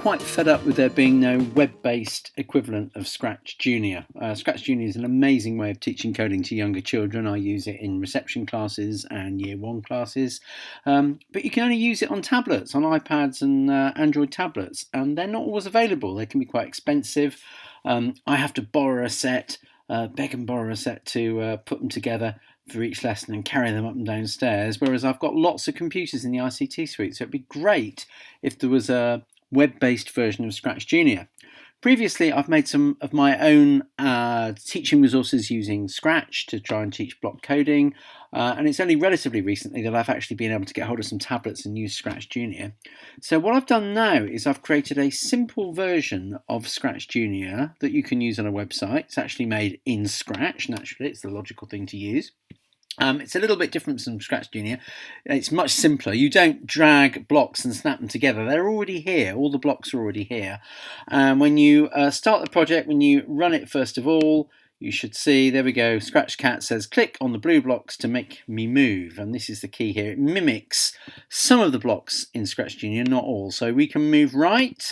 Quite fed up with there being no web-based equivalent of ScratchJr. ScratchJr is an amazing way of teaching coding to younger children. I use it in reception classes and Year 1 classes, but you can only use it on tablets, on iPads and Android tablets, and they're not always available. They can be quite expensive. I have to borrow a set, beg and borrow a set to put them together for each lesson and carry them up and down stairs, whereas I've got lots of computers in the ICT suite, so it'd be great if there was a web-based version of ScratchJr. Previously, I've made some of my own teaching resources using Scratch to try and teach block coding, and it's only relatively recently that I've actually been able to get hold of some tablets and use ScratchJr. So what I've done now is I've created a simple version of ScratchJr that you can use on a website. It's actually made in Scratch, naturally, it's the logical thing to use. It's a little bit different from ScratchJr. It's much simpler. You don't drag blocks and snap them together. They're already here. All the blocks are already here. When you start the project, when you run it first of all, you should see, there we go, ScratchCat says click on the blue blocks to make me move. And this is the key here. It mimics some of the blocks in ScratchJr, not all. So we can move right,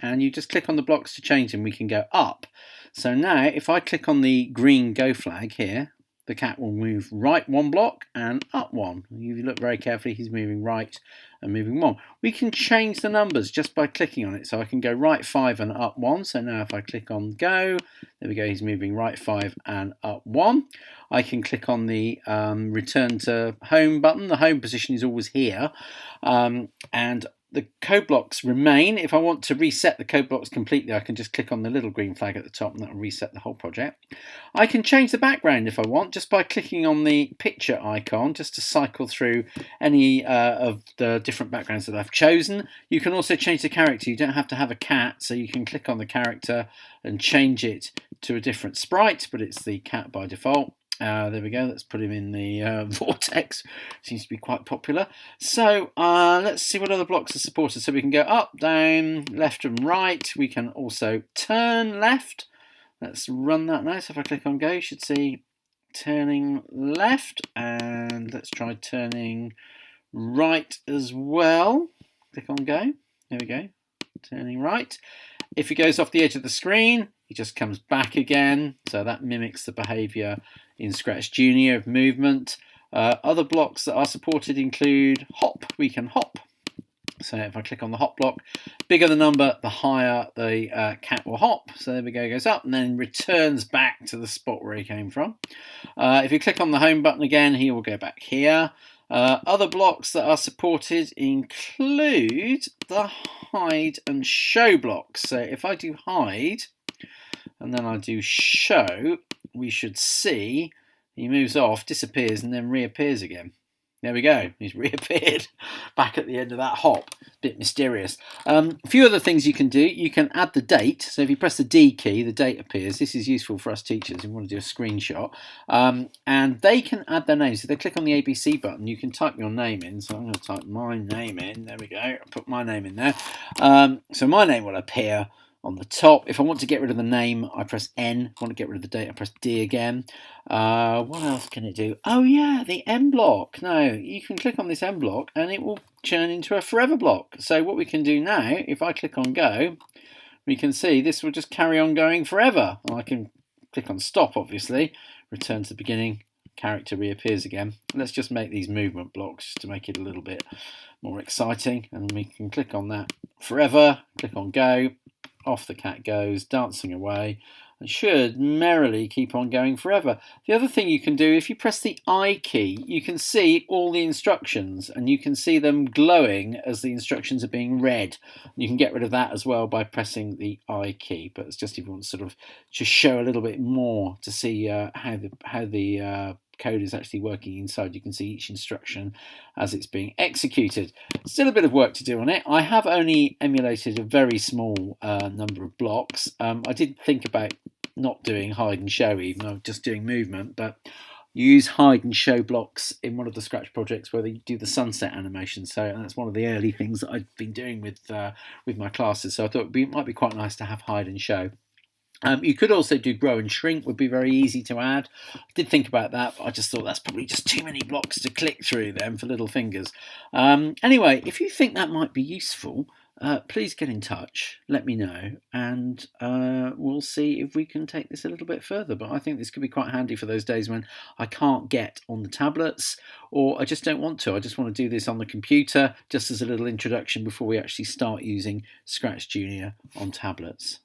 and you just click on the blocks to change them. We can go up. So now if I click on the green go flag here, the cat will move right one block and up one. If you look very carefully, he's moving right and moving one. We can change the numbers just by clicking on it. So I can go right 5 and up 1. So now if I click on go, there we go, he's moving right 5 and up 1. I can click on the return to home button. The home position is always here. And the code blocks remain. If I want to reset the code blocks completely, I can just click on the little green flag at the top and that will reset the whole project. I can change the background if I want, just by clicking on the picture icon, just to cycle through any of the different backgrounds that I've chosen. You can also change the character. You don't have to have a cat, so you can click on the character and change it to a different sprite, but it's the cat by default. There we go, let's put him in the vortex. Seems to be quite popular. So let's see what other blocks are supported. So we can go up, down, left and right. We can also turn left. Let's run that now. So if I click on go, you should see turning left. And let's try turning right as well. Click on go. There we go, turning right. If he goes off the edge of the screen, he just comes back again. So that mimics the behavior in ScratchJr of movement. Other blocks that are supported include hop. We can hop. So if I click on the hop block, bigger the number, the higher the cat will hop. So there we go, goes up and then returns back to the spot where he came from. If you click on the home button again, he will go back here. Other blocks that are supported include the hide and show blocks. So if I do hide and then I do show, we should see he moves off, disappears, and then reappears again. There we go, he's reappeared back at the end of that hop. Bit mysterious. A few other things you can do. You can add the date. So if you press the D key, the date appears. This is useful for us teachers if we want to do a screenshot. And they can add their names. So they click on the ABC button. You can type your name in. So I'm going to type my name in. There we go. I'll put my name in there. So my name will appear on the top. If I want to get rid of the name, I press N. If I want to get rid of the date, I press D again. What else can it do? Oh yeah, the M block. Now, you can click on this M block and it will turn into a forever block. So what we can do now, if I click on go, we can see this will just carry on going forever. I can click on stop, obviously, return to the beginning, character reappears again. Let's just make these movement blocks to make it a little bit more exciting. And we can click on that forever, click on go. Off the cat goes, dancing away, and should merrily keep on going forever. The other thing you can do, if you press the I key, you can see all the instructions, and you can see them glowing as the instructions are being read. You can get rid of that as well by pressing the I key, but it's just if you want to sort of just show a little bit more to see how the code is actually working inside. You can see each instruction as it's being executed. Still a bit of work to do on it. I have only emulated a very small number of blocks. I did think about not doing hide and show even, I'm just doing movement, but You use hide and show blocks in one of the Scratch projects where they do the sunset animation. So that's one of the early things that I've been doing with my classes. So I thought it might be quite nice to have hide and show. You could also do grow and shrink, would be very easy to add. I did think about that, but I just thought that's probably just too many blocks to click through them for little fingers. Anyway, if you think that might be useful, please get in touch, let me know, and we'll see if we can take this a little bit further. But I think this could be quite handy for those days when I can't get on the tablets, or I just don't want to. I just want to do this on the computer, just as a little introduction before we actually start using Scratch Junior on tablets.